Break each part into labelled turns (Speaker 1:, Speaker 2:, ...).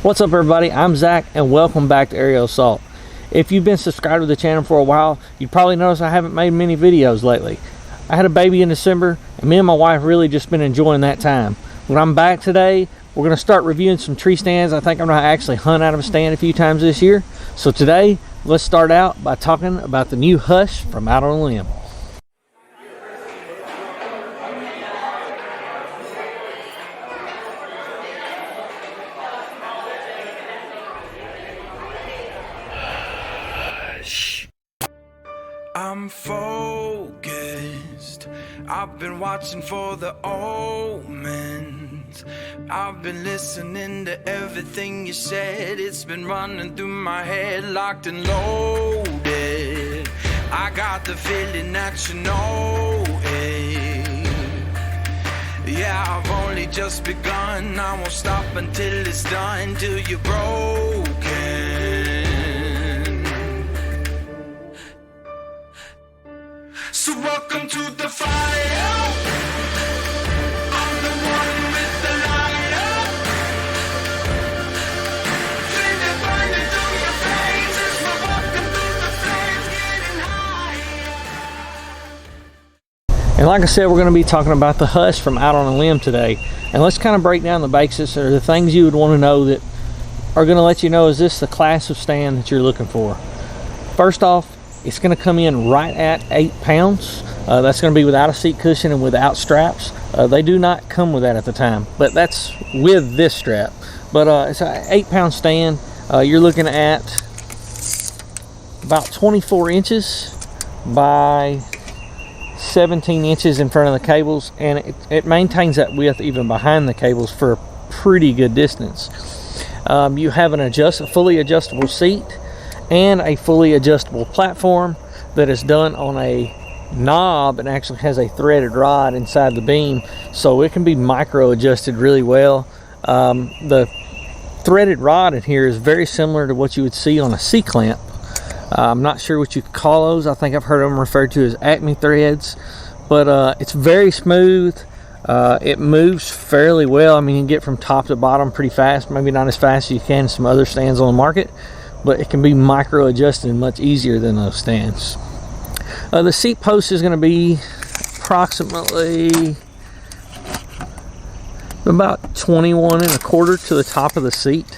Speaker 1: What's up everybody, I'm Zach and welcome back to Aerial Assault. If you've been subscribed to the channel for a while, you probably noticed I haven't made many videos lately. I had a baby in December and me and my wife really just been enjoying that time. When I'm back today, we're going to start reviewing some tree stands. I think I'm going to actually hunt out of a stand a few times this year. So today, let's start out by talking about the new Hush from Out on a Limb.
Speaker 2: I'm focused. I've been watching for the omens. I've been listening to everything you said. It's been running through my head, locked and loaded. I got the feeling that you know it. Yeah, I've only just begun. I won't stop until it's done, till you're broken. So welcome to the fire. I'm the one with the lighter. Feel it burning through your veins as we're walking through the flames, getting higher.
Speaker 1: And like I said, we're going to be talking about the Hush from Out on a Limb today. And let's kind of break down the basics or the things you would want to know that are going to let you know, is this the class of stand that you're looking for? First off, it's going to come in right at 8 pounds. That's going to be without a seat cushion and without straps. They do not come with that at the time, but that's with this strap. But it's an 8-pound stand. You're looking at about 24 inches by 17 inches in front of the cables, and it maintains that width even behind the cables for a pretty good distance. You have a fully adjustable seat and a fully adjustable platform that is done on a knob and actually has a threaded rod inside the beam, so it can be micro adjusted really well. The threaded rod in here is very similar to what you would see on a C-clamp. I'm not sure what you call those. I think I've heard them referred to as Acme threads, but it's very smooth. It moves fairly well. I mean, you can get from top to bottom pretty fast, maybe not as fast as you can some other stands on the market, but it can be micro adjusted much easier than those stands. The seat post is going to be approximately about 21 1/4 to the top of the seat,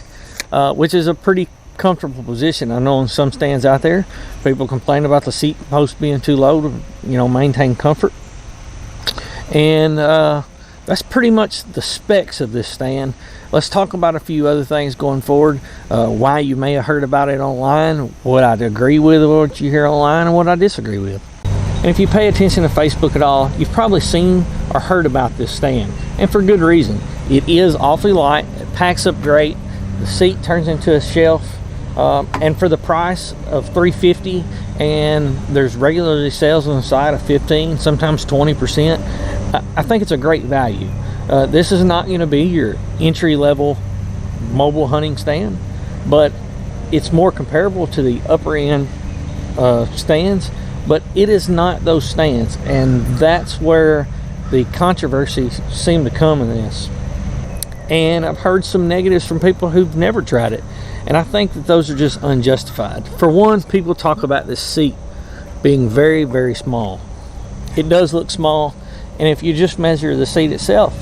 Speaker 1: which is a pretty comfortable position. I know on some stands out there, people complain about the seat post being too low to, maintain comfort. And that's pretty much the specs of this stand. Let's talk about a few other things going forward. Why you may have heard about it online, what I agree with, what you hear online, and what I disagree with. And if you pay attention to Facebook at all, you've probably seen or heard about this stand, and for good reason. It is awfully light, it packs up great, the seat turns into a shelf, and for the price of $350, and there's regularly sales on the side of 15, sometimes 20%, I think it's a great value. This is not going to be your entry-level mobile hunting stand, but it's more comparable to the upper end stands, but it is not those stands, and that's where the controversy seemed to come in this. And I've heard some negatives from people who've never tried it, and I think that those are just unjustified. For one, people talk about this seat being very, very small. It does look small, and if you just measure the seat itself,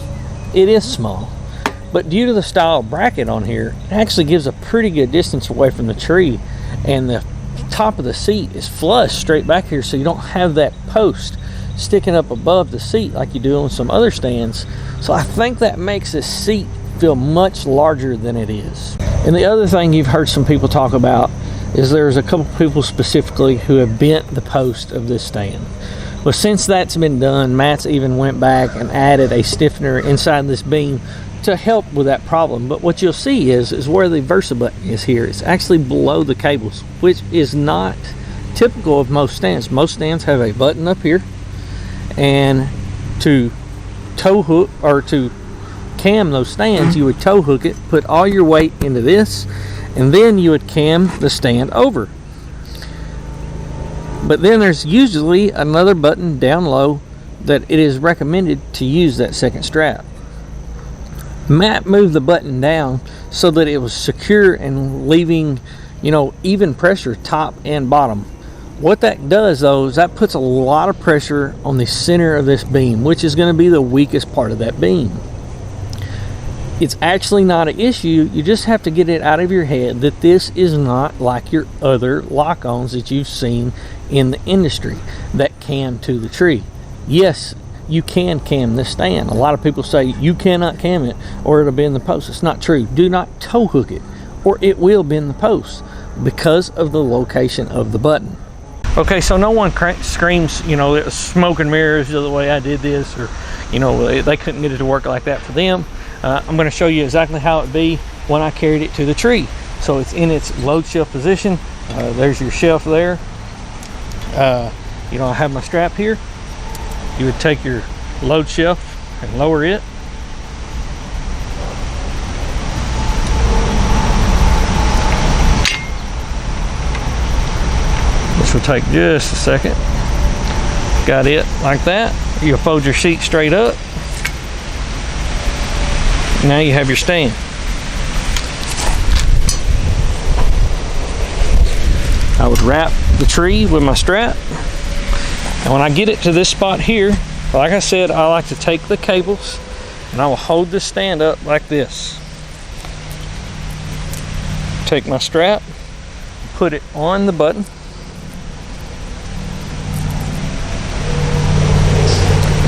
Speaker 1: it is small. But due to the style bracket on here, it actually gives a pretty good distance away from the tree, and the top of the seat is flush straight back here, so you don't have that post sticking up above the seat like you do on some other stands. So I think that makes this seat feel much larger than it is. And the other thing you've heard some people talk about is there's a couple people specifically who have bent the post of this stand. Well, since that's been done, Matt's even went back and added a stiffener inside this beam to help with that problem. But what you'll see is where the Versa button is here. It's actually below the cables, which is not typical of most stands. Most stands have a button up here, and to tow hook or to cam those stands, you would tow hook it, put all your weight into this, and then you would cam the stand over. But then there's usually another button down low that it is recommended to use that second strap. Matt moved the button down so that it was secure and leaving, you know, even pressure top and bottom. What that does though is that puts a lot of pressure on the center of this beam, which is going to be the weakest part of that beam. It's actually not an issue. You just have to get it out of your head that this is not like your other lock-ons that you've seen in the industry that cam to the tree. Yes, you can cam this stand. A lot of people say you cannot cam it or it'll bend the post. It's not true. Do not tow hook it or it will bend the post because of the location of the button. Okay, so no one screams, you know, it was smoke and mirrors the way I did this, or, you know, they couldn't get it to work like that for them. I'm going to show you exactly how it'd be when I carried it to the tree. So it's in its load shelf position. There's your shelf there. You know, I have my strap here. You would take your load shelf and lower it. This will take just a second. Got it like that. You'll fold your seat straight up. Now you have your stand. I would wrap the tree with my strap. And when I get it to this spot here, like I said, I like to take the cables and I will hold this stand up like this. Take my strap, put it on the button.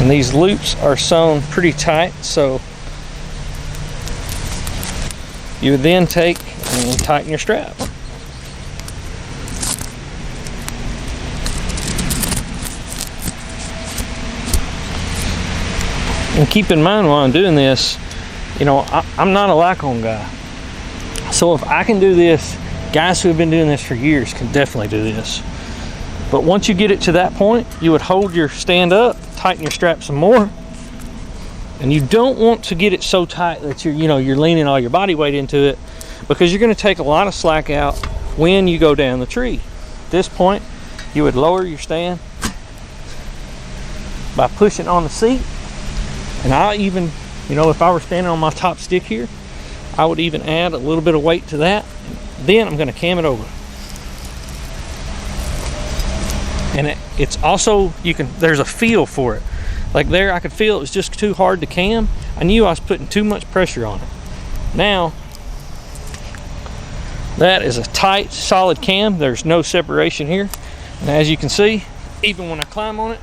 Speaker 1: And these loops are sewn pretty tight, so you would then take and tighten your strap. And keep in mind while I'm doing this, you know, I'm not a lock-on guy. So if I can do this, guys who have been doing this for years can definitely do this. But once you get it to that point, you would hold your stand up, tighten your strap some more. And you don't want to get it so tight that you're leaning all your body weight into it, because you're going to take a lot of slack out when you go down the tree. At this point, you would lower your stand by pushing on the seat. And I even, you know, if I were standing on my top stick here, I would even add a little bit of weight to that. Then I'm going to cam it over. And it's also, there's a feel for it. Like there, I could feel it was just too hard to cam. I knew I was putting too much pressure on it. Now, that is a tight, solid cam. There's no separation here. And as you can see, even when I climb on it,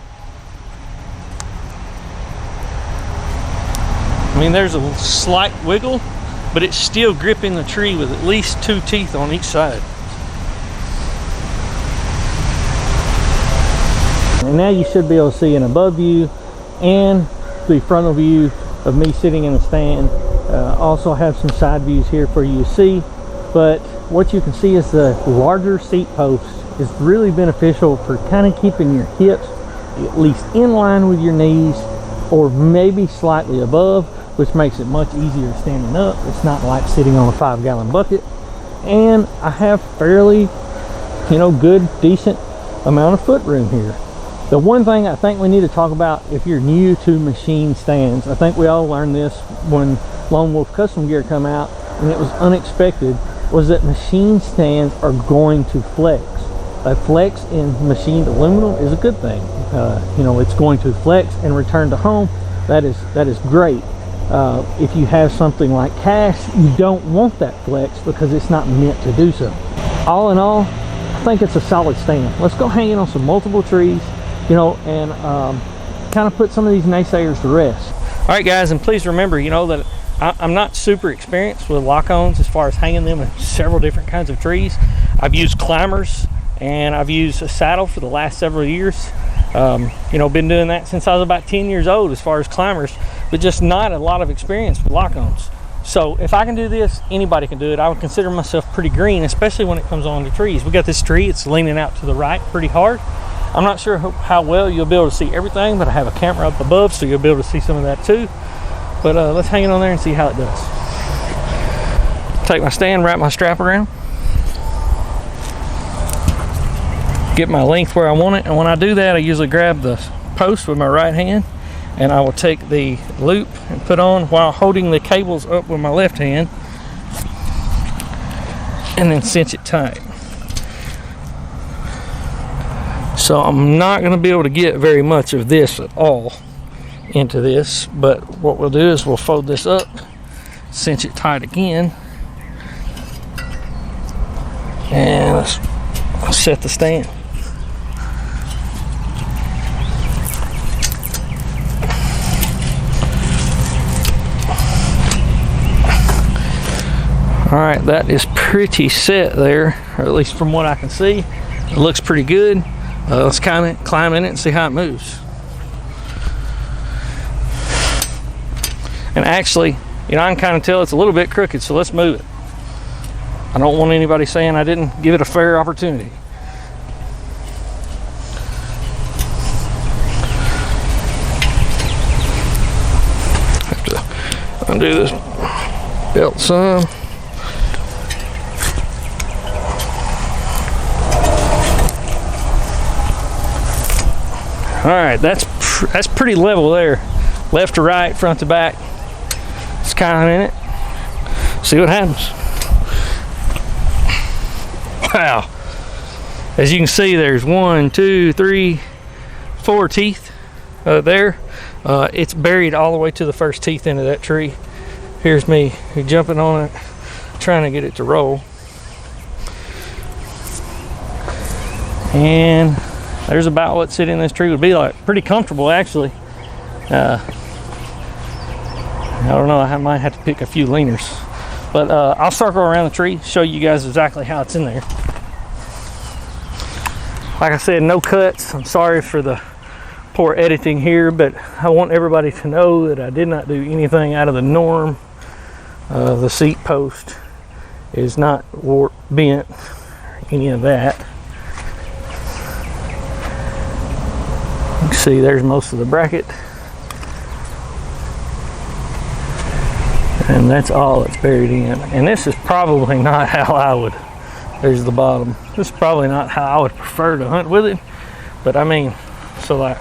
Speaker 1: I mean, there's a slight wiggle, but it's still gripping the tree with at least 2 teeth on each side. And now you should be able to see an above view and the frontal view of me sitting in the stand. Also have some side views here for you to see, but what you can see is the larger seat post is really beneficial for kind of keeping your hips at least in line with your knees, or maybe slightly above, which makes it much easier standing up. It's not like sitting on a 5-gallon bucket. And I have fairly, you know, good, decent amount of foot room here. The one thing I think we need to talk about, if you're new to machine stands, I think we all learned this when Lone Wolf Custom Gear come out, and it was unexpected, was that machine stands are going to flex. A flex in machined aluminum is a good thing. You know, it's going to flex and return to home. That is great. If you have something like cast, you don't want that flex because it's not meant to do so. All in all, I think it's a solid stand. Let's go hang it on some multiple trees, you know, and kind of put some of these naysayers to rest. All right, guys, and please remember, you know, that I'm not super experienced with lock-ons as far as hanging them in several different kinds of trees. I've used climbers and I've used a saddle for the last several years. You know, been doing that since I was about 10 years old as far as climbers, but just not a lot of experience with lock-ons. So if I can do this, anybody can do it. I would consider myself pretty green, especially when it comes on to trees. We got this tree, it's leaning out to the right pretty hard. I'm not sure how well you'll be able to see everything, but I have a camera up above, so you'll be able to see some of that too. But let's hang it on there and see how it does. Take my stand, wrap my strap around, get my length where I want it, and when I do that, I usually grab the post with my right hand and I will take the loop and put on while holding the cables up with my left hand, and then cinch it tight. So I'm not going to be able to get very much of this at all into this, but what we'll do is we'll fold this up, cinch it tight again, and let's set the stand. All right, that is pretty set there, or at least from what I can see. It looks pretty good. Let's kind of climb in it and see how it moves. And actually, you know, I can kind of tell it's a little bit crooked, so let's move it. I don't want anybody saying I didn't give it a fair opportunity. Have to undo this belt some. All right, that's pretty level there, left to right, front to back. It's kind of in it. See what happens. Wow. As you can see, there's 1, 2, 3, 4 teeth there. It's buried all the way to the first teeth into that tree. Here's me jumping on it, trying to get it to roll. And there's about what sitting in this tree would be like. Pretty comfortable, actually. I don't know, I might have to pick a few leaners. But I'll circle around the tree, show you guys exactly how it's in there. Like I said, no cuts. I'm sorry for the poor editing here, but I want everybody to know that I did not do anything out of the norm. The seat post is not warped, bent, any of that. You can see there's most of the bracket. And that's all it's buried in. And this is probably not how I would, there's the bottom. This is probably not how I would prefer to hunt with it. But I mean, so like,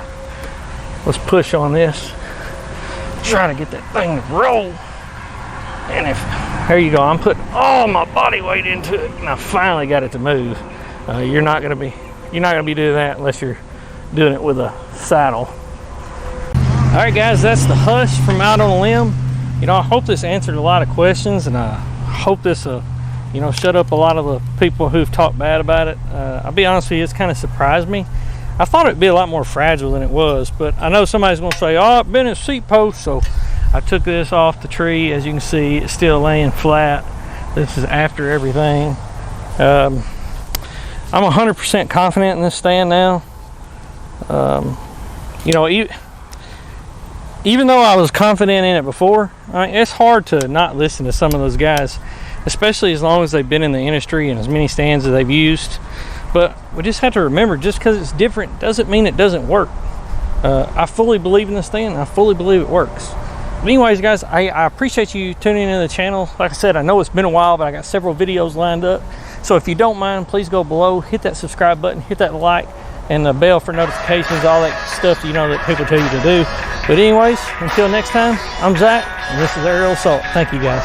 Speaker 1: let's push on this. Try to get that thing to roll. And there you go, I'm putting all my body weight into it, and I finally got it to move. You're not gonna be doing that unless you're doing it with a saddle. All right, guys, that's the Hush from Out on a Limb. You know, I hope this answered a lot of questions, and I hope this, you know, shut up a lot of the people who've talked bad about it. I'll be honest with you, it's kind of surprised me. I thought it'd be a lot more fragile than it was, but I know somebody's gonna say, oh, it's been a seat post, so I took this off the tree. As you can see, it's still laying flat. This is after everything. I'm 100% confident in this stand now. You know, even though I was confident in it before, I mean, it's hard to not listen to some of those guys, especially as long as they've been in the industry and as many stands as they've used. But we just have to remember, just because it's different doesn't mean it doesn't work. I fully believe in this stand. I fully believe it works. But anyways, guys, I appreciate you tuning into the channel. Like I said, I know it's been a while, but I got several videos lined up. So if you don't mind, please go below, hit that subscribe button, hit that like, and the bell for notifications, all that stuff, you know, that people tell you to do. But anyways, until next time, I'm Zach, and this is Aerial Assault. Thank you, guys.